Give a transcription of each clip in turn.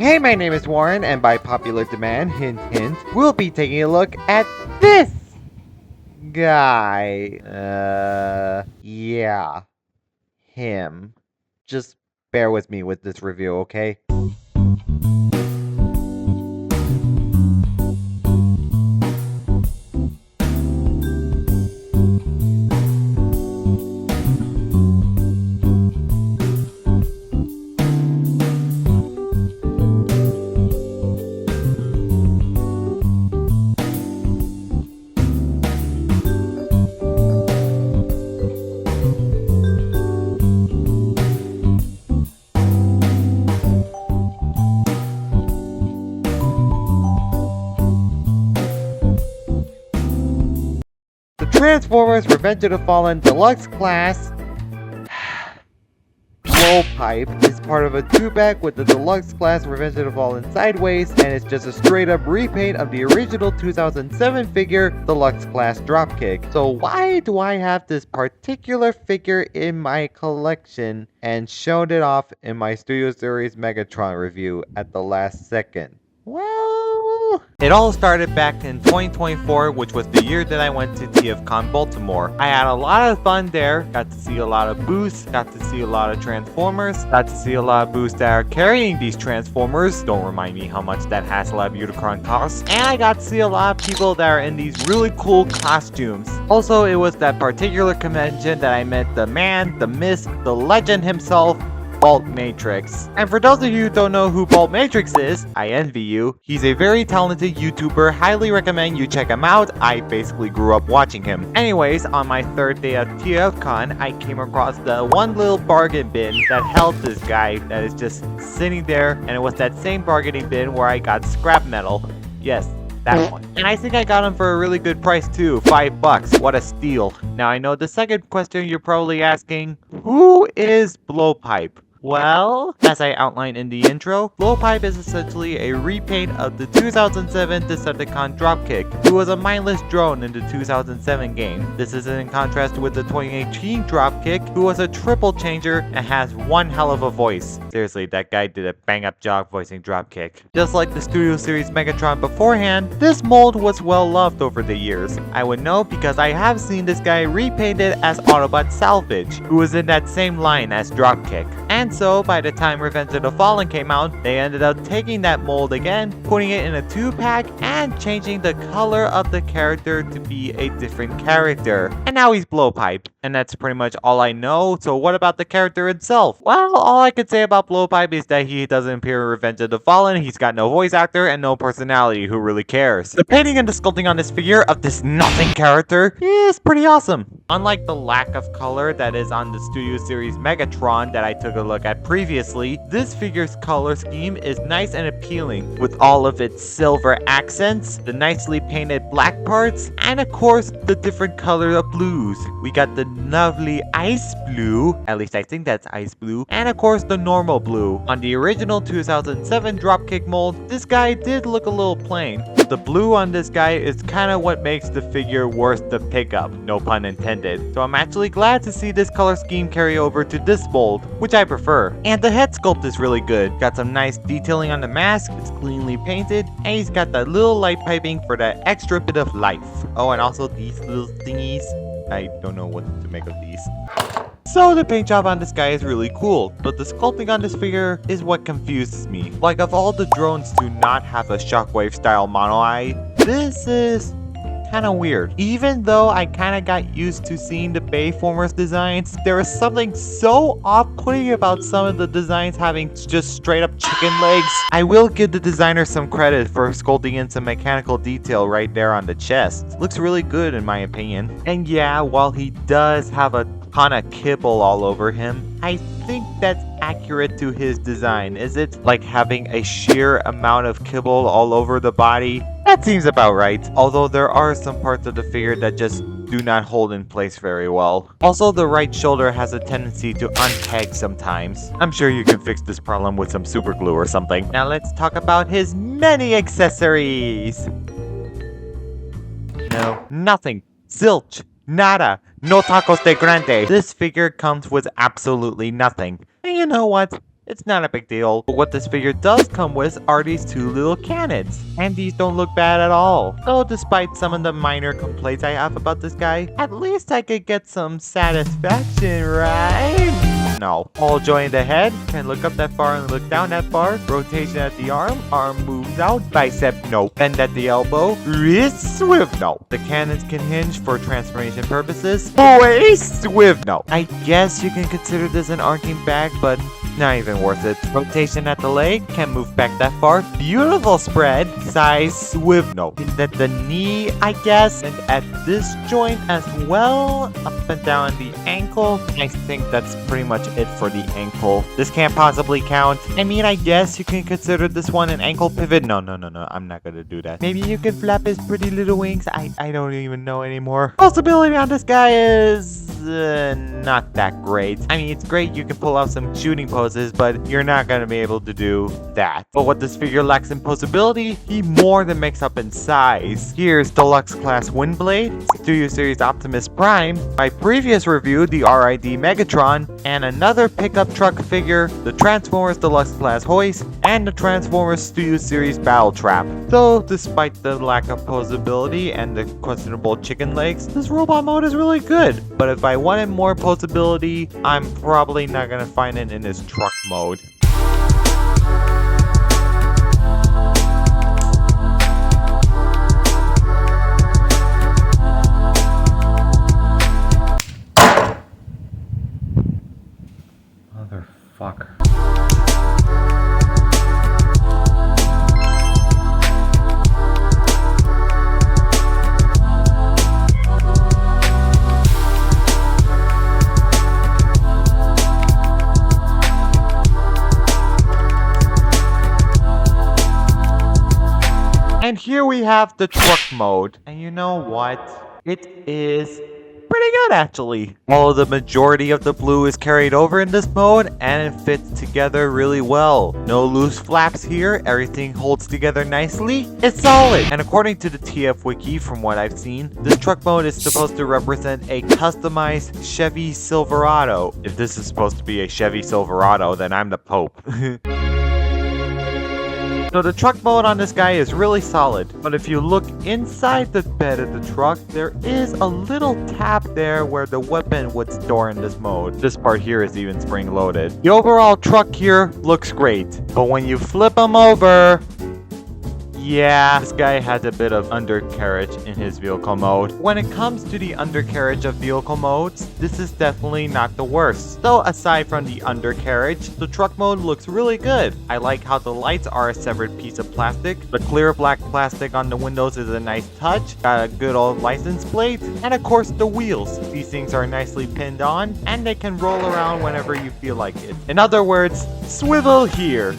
Hey, my name is Warren, and by popular demand, hint hint, we'll be taking a look at this guy. Yeah. Him. Just bear with me with this review, okay? Transformers Revenge of the Fallen Deluxe Class Blowpipe is part of a 2-pack with the Deluxe Class Revenge of the Fallen Sideways, and it's just a straight up repaint of the original 2007 figure Deluxe Class Dropkick. So why do I have this particular figure in my collection and showed it off in my Studio Series Megatron review at the last second? Well, it all started back in 2024, which was the year that I went to TFCon Baltimore. I had a lot of fun there, got to see a lot of booths, got to see a lot of Transformers, got to see a lot of booths that are carrying these Transformers. Don't remind me how much that Haslab Unicron costs. And I got to see a lot of people that are in these really cool costumes. Also, it was that particular convention that I met the man, the myth, the legend himself, Bolt Matrix. And for those of you who don't know who Bolt Matrix is, I envy you. He's a very talented YouTuber, highly recommend you check him out. I basically grew up watching him. Anyways, on my third day at TFCon, I came across the one little bargain bin that held this guy that is just sitting there, and it was that same bargaining bin where I got scrap metal. Yes, that one. And I think I got him for a really good price too, $5. What a steal. Now I know the second question you're probably asking, who is Blowpipe? Well, as I outlined in the intro, Blowpipe is essentially a repaint of the 2007 Decepticon Dropkick, who was a mindless drone in the 2007 game. This is in contrast with the 2018 Dropkick, who was a triple changer and has one hell of a voice. Seriously, that guy did a bang up job voicing Dropkick. Just like the Studio Series Megatron beforehand, this mold was well loved over the years. I would know because I have seen this guy repainted as Autobot Salvage, who was in that same line as Dropkick. And so, by the time Revenge of the Fallen came out, they ended up taking that mold again, putting it in a 2-pack, and changing the color of the character to be a different character. And now he's Blowpipe. And that's pretty much all I know, so what about the character itself? Well, all I could say about Blowpipe is that he doesn't appear in Revenge of the Fallen, he's got no voice actor, and no personality, who really cares? The painting and the sculpting on this figure of this nothing character is pretty awesome. Unlike the lack of color that is on the Studio Series Megatron that I took a look at previously, this figure's color scheme is nice and appealing, with all of its silver accents, the nicely painted black parts, and of course, the different color of blues. We got the lovely ice blue, at least I think that's ice blue, and of course the normal blue. On the original 2007 Dropkick mold, this guy did look a little plain. The blue on this guy is kind of what makes the figure worth the pickup, no pun intended. So I'm actually glad to see this color scheme carry over to this mold, which I prefer. And the head sculpt is really good. Got some nice detailing on the mask, it's cleanly painted, and he's got that little light piping for that extra bit of life. Oh, and also these little thingies. I don't know what to make of these. So the paint job on this guy is really cool, but the sculpting on this figure is what confuses me. Like, of all the drones to not have a Shockwave style mono eye, this is kind of weird. Even though I kind of got used to seeing the Bayformers designs, there is something so off-putting about some of the designs having just straight up chicken legs. I will give the designer some credit for sculpting in some mechanical detail right there on the chest. Looks really good in my opinion. And yeah, while he does have a ton of kibble all over him, I think that's accurate to his design. Is it like having a sheer amount of kibble all over the body? That seems about right. Although there are some parts of the figure that just do not hold in place very well. Also, the right shoulder has a tendency to unpeg sometimes. I'm sure you can fix this problem with some super glue or something. Now let's talk about his many accessories. No, nothing. Zilch. Nada. No tacos de grande. This figure comes with absolutely nothing. And you know what? It's not a big deal. But what this figure does come with are these two little cannons. And these don't look bad at all. So despite some of the minor complaints I have about this guy, at least I could get some satisfaction, right? No. All joint the head, can look up that far and look down that far. Rotation at the arm moves out. Bicep, no. Bend at the elbow, wrist swivel, no. The cannons can hinge for transformation purposes. Waist swivel, no. I guess you can consider this an arcing back, but not even worth it. Rotation at the leg, can move back that far. Beautiful spread. Size swivel, no. At the knee, I guess, and at this joint as well. Up and down the ankle. I think that's pretty much it for the ankle. This can't possibly count. I mean, I guess you can consider this one an ankle pivot. No. I'm not gonna do that. Maybe you can flap his pretty little wings. I don't even know anymore. Possibility on this guy is not that great. I mean, it's great you can pull out some shooting poses, but you're not gonna be able to do that. But what this figure lacks in posability, he more than makes up in size. Here's Deluxe Class Windblade, Studio Series Optimus Prime, my previous review, the RID Megatron, and another pickup truck figure, the Transformers Deluxe Class Hoist, and the Transformers Studio Series Battle Trap. So, despite the lack of posability and the questionable chicken legs, this robot mode is really good. But if I wanted more posability, I'm probably not gonna find it in this truck mode. Motherfucker. And here we have the truck mode. And you know what? It is pretty good actually. Well, the majority of the blue is carried over in this mode and it fits together really well. No loose flaps here, everything holds together nicely. It's solid. And according to the TF Wiki, from what I've seen, this truck mode is supposed to represent a customized Chevy Silverado. If this is supposed to be a Chevy Silverado, then I'm the Pope. So the truck mode on this guy is really solid, but if you look inside the bed of the truck, there is a little tab there where the weapon would store in this mode. This part here is even spring loaded. The overall truck here looks great, but when you flip him over, yeah, this guy has a bit of undercarriage in his vehicle mode. When it comes to the undercarriage of vehicle modes, this is definitely not the worst. So aside from the undercarriage, the truck mode looks really good. I like how the lights are a severed piece of plastic. The clear black plastic on the windows is a nice touch. Got a good old license plate. And of course the wheels. These things are nicely pinned on and they can roll around whenever you feel like it. In other words, swivel here.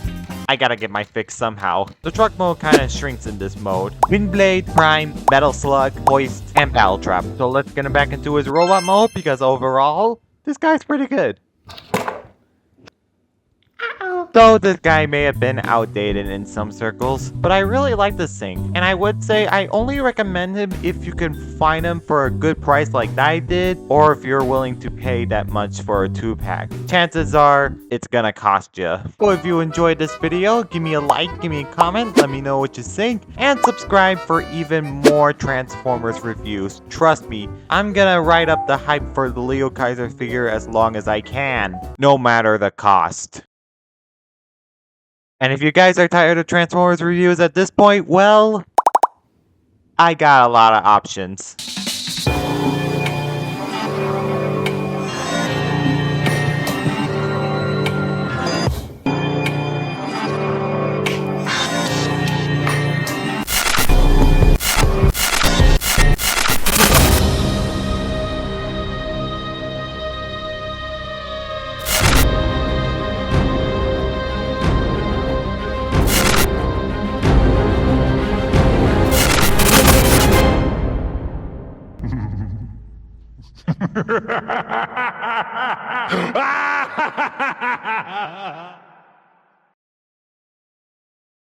I gotta get my fix somehow. The truck mode kinda shrinks in this mode. Windblade, Prime, Metal Slug, Hoist, and Battle Trap. So let's get him back into his robot mode because overall, this guy's pretty good. Though this guy may have been outdated in some circles, but I really like this thing. And I would say I only recommend him if you can find him for a good price like I did, or if you're willing to pay that much for a 2-pack. Chances are, it's gonna cost you. So if you enjoyed this video, give me a like, give me a comment, let me know what you think, and subscribe for even more Transformers reviews. Trust me, I'm gonna ride up the hype for the Leo Kaiser figure as long as I can, no matter the cost. And if you guys are tired of Transformers reviews at this point, well, I got a lot of options. Ha ha ha ha!